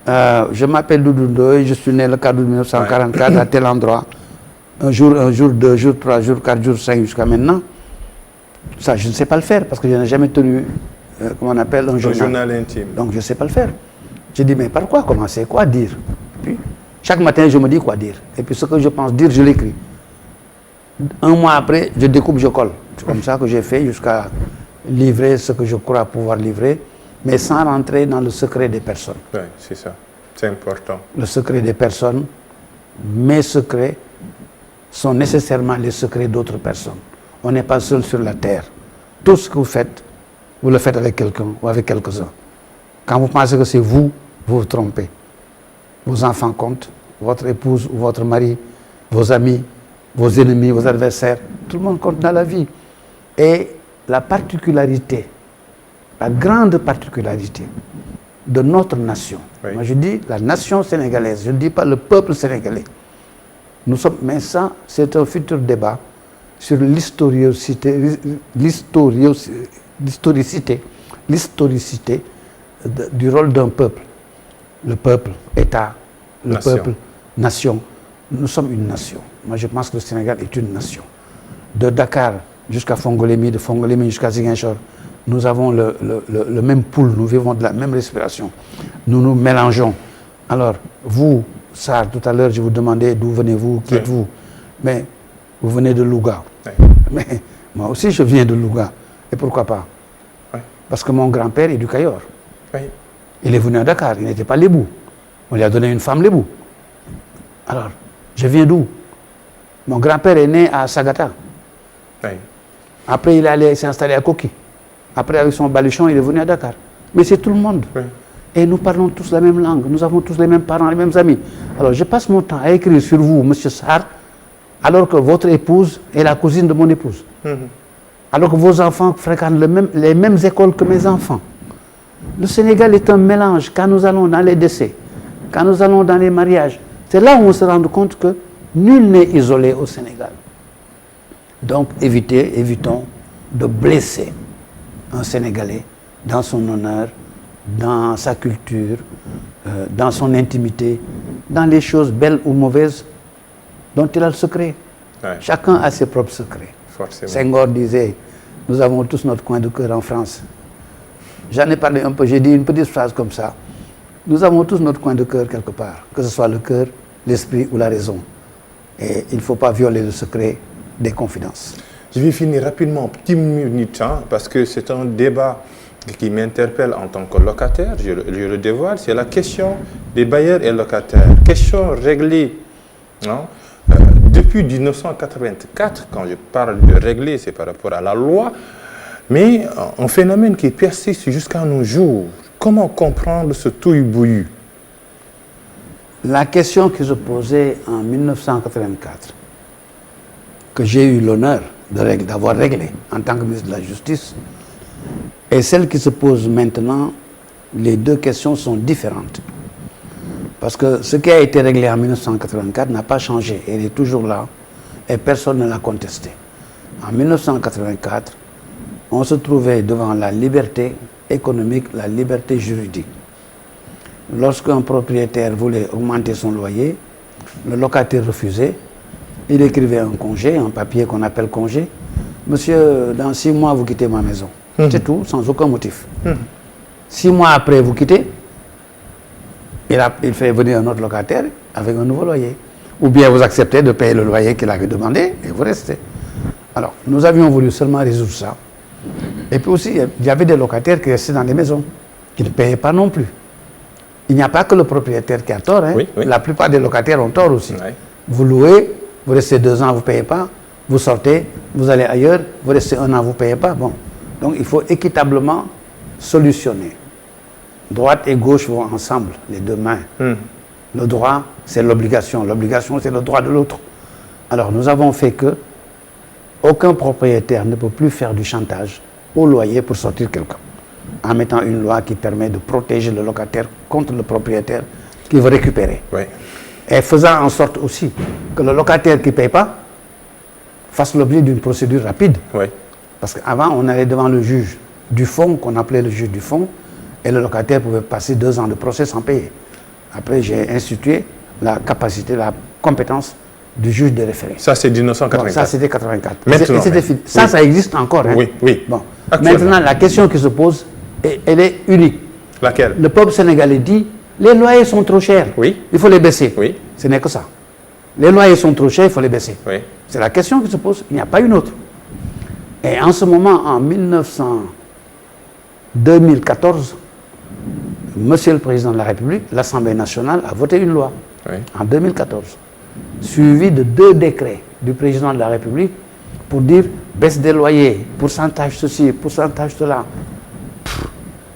je m'appelle Doudou Ndoye, je suis né le 4 août 1944 à tel endroit. Un jour, 2 jours, 3 jours, 4 jours, 5 jusqu'à maintenant. Ça, je ne sais pas le faire parce que je n'ai jamais tenu, comment on appelle, un journal intime. Donc je ne sais pas le faire. J'ai dit, mais par quoi commencer? Quoi dire? Puis, chaque matin, je me dis quoi dire. Et puis ce que je pense dire, je l'écris. Un mois après, je découpe, je colle. C'est comme ça que j'ai fait jusqu'à livrer ce que je crois pouvoir livrer, mais sans rentrer dans le secret des personnes. Oui, c'est ça. C'est important. Le secret des personnes, mes secrets, sont nécessairement les secrets d'autres personnes. On n'est pas seul sur la terre. Tout ce que vous le faites avec quelqu'un ou avec quelques-uns. Quand vous pensez que c'est vous, vous vous trompez. Vos enfants comptent, votre épouse ou votre mari, vos amis, vos ennemis, vos adversaires, tout le monde compte dans la vie. Et la particularité, la grande particularité de notre nation. Oui. Moi, je dis la nation sénégalaise, je ne dis pas le peuple sénégalais. Nous sommes, mais ça, c'est un futur débat sur l'historicité du rôle d'un peuple. Le peuple, État, le Nation. peuple, nation. Nous sommes une nation. Moi, je pense que le Sénégal est une nation. De Dakar jusqu'à Fongolémi, de Fongolémi jusqu'à Ziguinchor, nous avons le même pouls, nous vivons de la même respiration. Nous nous mélangeons. Alors, vous, Sarr, tout à l'heure, je vous demandais d'où venez-vous, qui êtes-vous? Mais vous venez de Louga. Oui. Mais moi aussi, je viens de Louga. Et pourquoi pas? Oui. Parce que mon grand-père est du Cayor. Oui. Il est venu à Dakar, il n'était pas lébou. On lui a donné une femme lébou. Alors, je viens d'où? Mon grand-père est né à Sagata. Oui. Après, il est allé s'installer à Koki. Après, avec son baluchon, il est venu à Dakar. Mais c'est tout le monde. Oui. Et nous parlons tous la même langue. Nous avons tous les mêmes parents, les mêmes amis. Alors, je passe mon temps à écrire sur vous, M. Sarr, alors que votre épouse est la cousine de mon épouse. Alors que vos enfants fréquentent les mêmes écoles que mes enfants. Le Sénégal est un mélange. Quand nous allons dans les décès, quand nous allons dans les mariages, c'est là où on se rend compte que nul n'est isolé au Sénégal. Donc, évitons de blesser un Sénégalais dans son honneur, dans sa culture, dans son intimité, dans les choses belles ou mauvaises dont il a le secret. Ouais. Chacun a ses propres secrets. Forcément. Senghor disait, nous avons tous notre coin de cœur en France. J'en ai parlé un peu, j'ai dit une petite phrase comme ça. Nous avons tous notre coin de cœur quelque part, que ce soit le cœur, l'esprit ou la raison. Et il ne faut pas violer le secret des confidences. Je vais finir rapidement, petit minute, parce que c'est un débat qui m'interpelle en tant que locataire, je le dévoile, c'est la question des bailleurs et locataires. Question réglée depuis 1984, quand je parle de régler, c'est par rapport à la loi, mais un phénomène qui persiste jusqu'à nos jours. Comment comprendre ce touille-bouillu? La question qui se posait en 1984, que j'ai eu l'honneur d'avoir réglé en tant que ministre de la Justice, et celle qui se pose maintenant, les deux questions sont différentes. Parce que ce qui a été réglé en 1984 n'a pas changé, elle est toujours là, et personne ne l'a contesté. En 1984, on se trouvait devant la liberté économique, la liberté juridique. Lorsqu'un propriétaire voulait augmenter son loyer, le locataire refusait, il écrivait un congé, un papier qu'on appelle congé. Monsieur, dans 6 mois, vous quittez ma maison. C'est tout, sans aucun motif. 6 mois après, vous quittez, il fait venir un autre locataire avec un nouveau loyer. Ou bien vous acceptez de payer le loyer qu'il avait demandé et vous restez. Alors, nous avions voulu seulement résoudre ça. Et puis aussi, il y avait des locataires qui restaient dans les maisons, qui ne payaient pas non plus. Il n'y a pas que le propriétaire qui a tort. Oui, oui. La plupart des locataires ont tort aussi. Oui. Vous louez, vous restez 2 ans, vous ne payez pas. Vous sortez, vous allez ailleurs, vous restez 1 an, vous ne payez pas. Bon. Donc il faut équitablement solutionner. Droite et gauche vont ensemble, les deux mains. Le droit, c'est l'obligation. L'obligation, c'est le droit de l'autre. Alors nous avons fait que aucun propriétaire ne peut plus faire du chantage au loyer pour sortir quelqu'un, en mettant une loi qui permet de protéger le locataire contre le propriétaire qui veut récupérer. Oui. Et faisant en sorte aussi que le locataire qui ne paye pas fasse l'objet d'une procédure rapide. Oui. Parce qu'avant, on allait devant le juge du fond, qu'on appelait le juge du fond, et le locataire pouvait passer 2 ans de procès sans payer. Après, j'ai institué la capacité, la compétence du juge de référé. Ça, c'est 1984. Bon, ça, c'était 84. Maintenant, C'était fini. Ça, oui. ça existe encore. Hein. Oui, oui. Bon. Actuellement. Maintenant, la question qui se pose, elle est unique. Laquelle? Le peuple sénégalais dit, les loyers sont trop chers. Oui. Il faut les baisser. Oui. Ce n'est que ça. Les loyers sont trop chers, il faut les baisser. Oui. C'est la question qui se pose. Il n'y a pas une autre. Et en ce moment, en 2014, Monsieur le Président de la République, l'Assemblée nationale a voté une loi. Oui. En 2014, suivi de 2 décrets du Président de la République pour dire baisse des loyers, pourcentage ceci, pourcentage cela.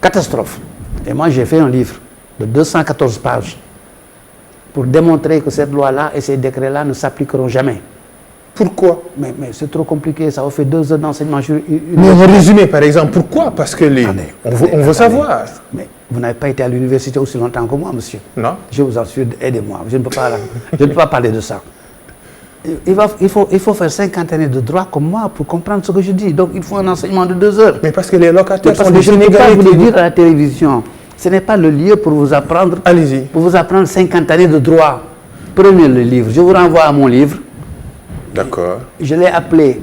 Catastrophe. Et moi, j'ai fait un livre de 214 pages pour démontrer que cette loi-là et ces décrets-là ne s'appliqueront jamais. Pourquoi? Mais c'est trop compliqué, ça vous fait 2 heures d'enseignement juridique. Mais vous résumez, par exemple, pourquoi? Parce que on veut savoir. Mais Vous n'avez pas été à l'université aussi longtemps que moi, monsieur. Non. Je vous assure, aidez-moi. Je ne peux pas parler de ça. Il faut faire 50 années de droit comme moi pour comprendre ce que je dis. Donc, il faut un enseignement de 2 heures. Mais parce que les locataires Parce sont que des je n'ai pas Sénégalais voulu qui- dire à la télévision. Ce n'est pas le lieu pour vous apprendre. Allez-y. Pour vous apprendre 50 années de droit. Prenez le livre. Je vous renvoie à mon livre. D'accord. Je l'ai appelé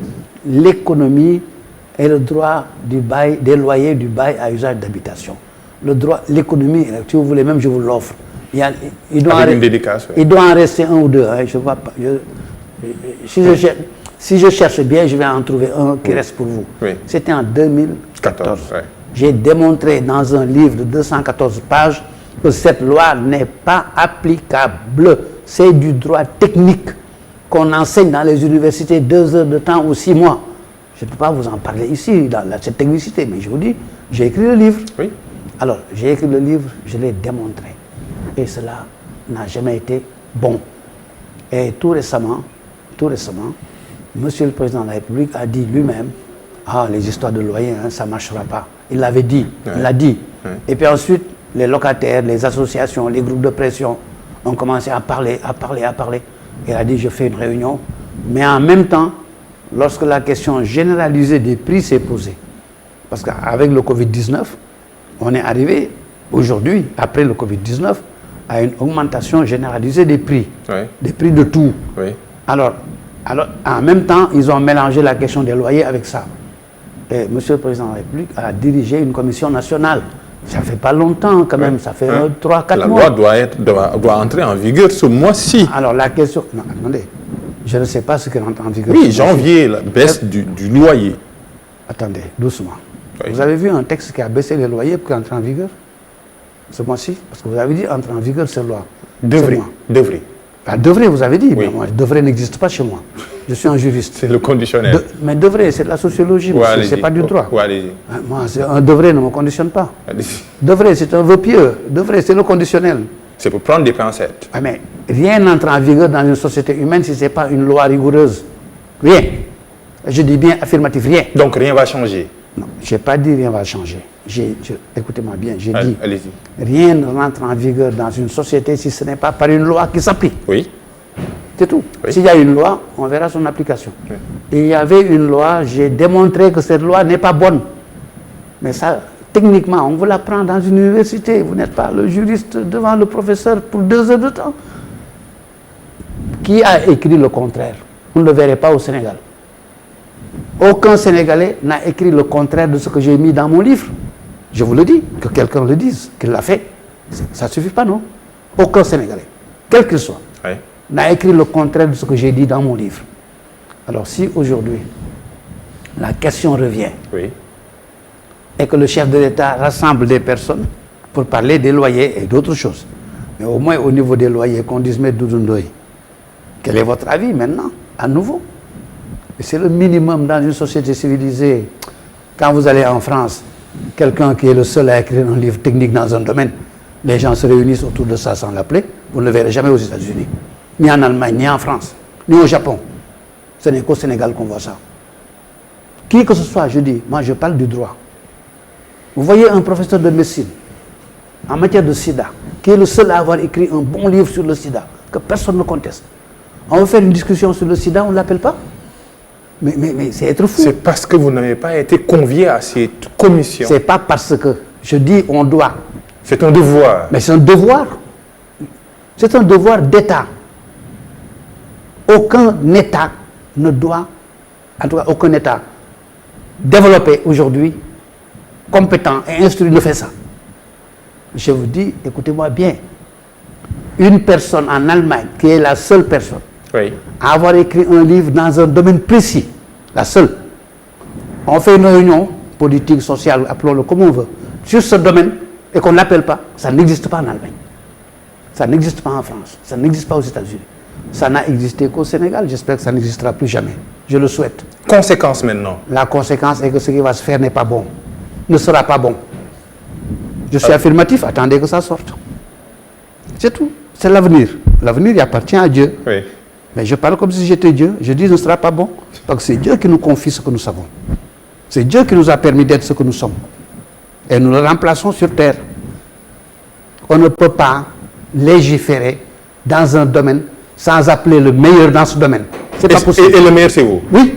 l'économie et le droit du bail, des loyers du bail à usage d'habitation. Le droit, l'économie, si vous voulez même, je vous l'offre. Il doit Avec en- une dédicace, oui. Il doit en rester un ou deux. Hein, je vois pas, si je cherche bien, je vais en trouver un qui reste pour vous. Oui. C'était en 2014. ouais. J'ai démontré dans un livre de 214 pages que cette loi n'est pas applicable. C'est du droit technique qu'on enseigne dans les universités 2 heures de temps ou 6 mois. Je ne peux pas vous en parler ici, dans cette technicité, mais je vous dis, j'ai écrit le livre. Oui. Alors, j'ai écrit le livre, je l'ai démontré. Et cela n'a jamais été bon. Et tout récemment, Monsieur le Président de la République a dit lui-même, ah, les histoires de loyer, hein, ça ne marchera pas. Il l'avait dit, il l'a dit. Et puis ensuite, les locataires, les associations, les groupes de pression ont commencé à parler. Il a dit, je fais une réunion. Mais en même temps, lorsque la question généralisée des prix s'est posée, parce qu'avec le Covid-19, on est arrivé aujourd'hui, après le Covid-19, à une augmentation généralisée des prix. Oui. Des prix de tout. Oui. Alors, en même temps, ils ont mélangé la question des loyers avec ça. Et Monsieur le Président de la République a dirigé une commission nationale. Ça ne fait pas longtemps quand même, ça fait 3-4 mois. La loi doit entrer en vigueur ce mois-ci. Alors la question... Non, attendez. Je ne sais pas ce qui rentre en vigueur. Oui, janvier, la baisse du loyer. Attendez, doucement. Oui. Vous avez vu un texte qui a baissé les loyers pour entrer en vigueur ce mois-ci? Parce que vous avez dit entrer en vigueur cette loi. Devrait. Devrait. Ben, devrait, vous avez dit. Oui. Mais moi, devrait n'existe pas chez moi. Je suis un juriste. C'est le conditionnel. Mais devrait, c'est de la sociologie, Ouais, monsieur, allez-y. c'est pas du droit. Ouais, allez-y. Moi, un devrait ne me conditionne pas. Allez-y. Devrait, c'est un vœu pieux. Devrait, c'est le conditionnel. C'est pour prendre des pincettes. Ah, mais rien n'entre en vigueur dans une société humaine si ce n'est pas une loi rigoureuse. Rien. Je dis bien affirmatif, rien. Donc rien ne va changer. Non, je n'ai pas dit rien va changer. Écoutez-moi bien, j'ai dit Allez-y. rien ne rentre en vigueur dans une société si ce n'est pas par une loi qui s'applique. Oui. C'est tout. Oui. S'il y a une loi, on verra son application. Oui. Il y avait une loi, j'ai démontré que cette loi n'est pas bonne. Mais ça, techniquement, on vous l'apprend dans une université. Vous n'êtes pas le juriste devant le professeur pour 2 heures de temps. Qui a écrit le contraire? Vous ne le verrez pas au Sénégal. Aucun Sénégalais n'a écrit le contraire de ce que j'ai mis dans mon livre. Je vous le dis, que quelqu'un le dise, qu'il l'a fait. Ça ne suffit pas, non? Aucun Sénégalais, quel qu'il soit, Oui. n'a écrit le contraire de ce que j'ai dit dans mon livre. Alors si aujourd'hui, la question revient Oui. et que le chef de l'État rassemble des personnes pour parler des loyers et d'autres choses, mais au moins au niveau des loyers, qu'on dise, mais Doudou Ndoye, quel est votre avis maintenant, à nouveau? Et c'est le minimum dans une société civilisée. Quand vous allez en France, quelqu'un qui est le seul à écrire un livre technique dans un domaine, les gens se réunissent autour de ça sans l'appeler. Vous ne le verrez jamais aux États-Unis, ni en Allemagne, ni en France, ni au Japon. Ce n'est qu'au Sénégal qu'on voit ça. Qui que ce soit, je dis, moi je parle du droit. Vous voyez un professeur de médecine en matière de sida, qui est le seul à avoir écrit un bon livre sur le sida, que personne ne conteste. On veut faire une discussion sur le sida, on ne l'appelle pas? Mais c'est être fou. C'est parce que vous n'avez pas été convié à cette commission. C'est pas parce que je dis on doit. C'est un devoir. Mais c'est un devoir. C'est un devoir d'État. Aucun État ne doit, en tout cas aucun État développé aujourd'hui, compétent et instruit ne fait ça. Je vous dis, écoutez-moi bien, une personne en Allemagne, qui est la seule personne Oui. à avoir écrit un livre dans un domaine précis, la seule. On fait une réunion politique, sociale, appelons-le comme on veut, sur ce domaine, et qu'on ne l'appelle pas, ça n'existe pas en Allemagne. Ça n'existe pas en France, ça n'existe pas aux États-Unis. Ça n'a existé qu'au Sénégal, j'espère que ça n'existera plus jamais. Je le souhaite. Conséquence maintenant. La conséquence est que ce qui va se faire n'est pas bon, ne sera pas bon. Je suis affirmatif, attendez que ça sorte. C'est tout, c'est l'avenir. L'avenir, il appartient à Dieu. Oui. Mais je parle comme si j'étais Dieu. Je dis, ce ne sera pas bon. Parce que c'est Dieu qui nous confie ce que nous savons. C'est Dieu qui nous a permis d'être ce que nous sommes. Et nous le remplaçons sur terre. On ne peut pas légiférer dans un domaine sans appeler le meilleur dans ce domaine. C'est pas possible. Et le meilleur, c'est vous? Oui,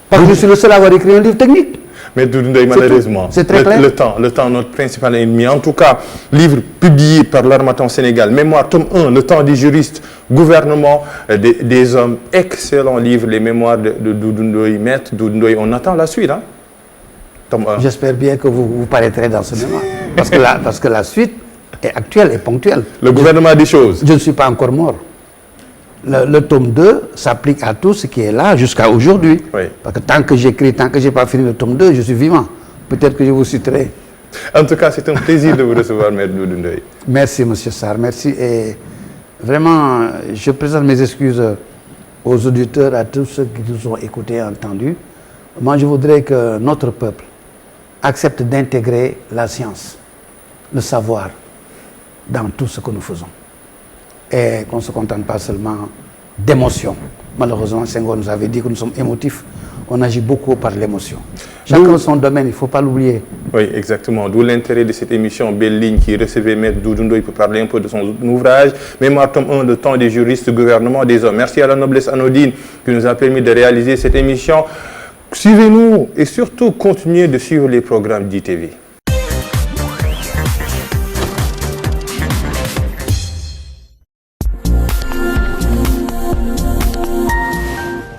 parce que je suis le seul à avoir écrit un livre technique. Mais Doudou Ndoye, malheureusement, c'est très clair. le temps, notre principal ennemi. En tout cas, livre publié par l'Harmattan Sénégal, Mémoire, tome 1, Le temps des juristes, gouvernement des hommes. Excellent livre, les mémoires de Doudou Ndoye. Maître Doudou Ndoye, on attend la suite, hein? Tome 1. J'espère bien que vous paraîtrez dans ce mémoire. Parce que la suite est actuelle et ponctuelle. Le gouvernement des choses. Je ne suis pas encore mort. Le tome 2 s'applique à tout ce qui est là jusqu'à aujourd'hui. Oui. Parce que tant que j'écris, tant que je n'ai pas fini le tome 2, je suis vivant. Peut-être que je vous citerai. En tout cas, c'est un plaisir de vous recevoir, Maître Doudou Ndoye. Merci, M. Sarr. Merci. Et vraiment, je présente mes excuses aux auditeurs, à tous ceux qui nous ont écoutés et entendus. Moi, je voudrais que notre peuple accepte d'intégrer la science, le savoir dans tout ce que nous faisons. Et qu'on ne se contente pas seulement d'émotions. Malheureusement, Senghor nous avait dit que nous sommes émotifs. On agit beaucoup par l'émotion. Chacun son domaine, il ne faut pas l'oublier. Oui, exactement. D'où l'intérêt de cette émission Belle Ligne qui recevait Maître Doudou Ndoye pour parler un peu de son ouvrage Mémoire, tome 1, Le temps des juristes, gouvernement des hommes. Merci à la noblesse anodine qui nous a permis de réaliser cette émission. Suivez-nous et surtout continuez de suivre les programmes d'ITV.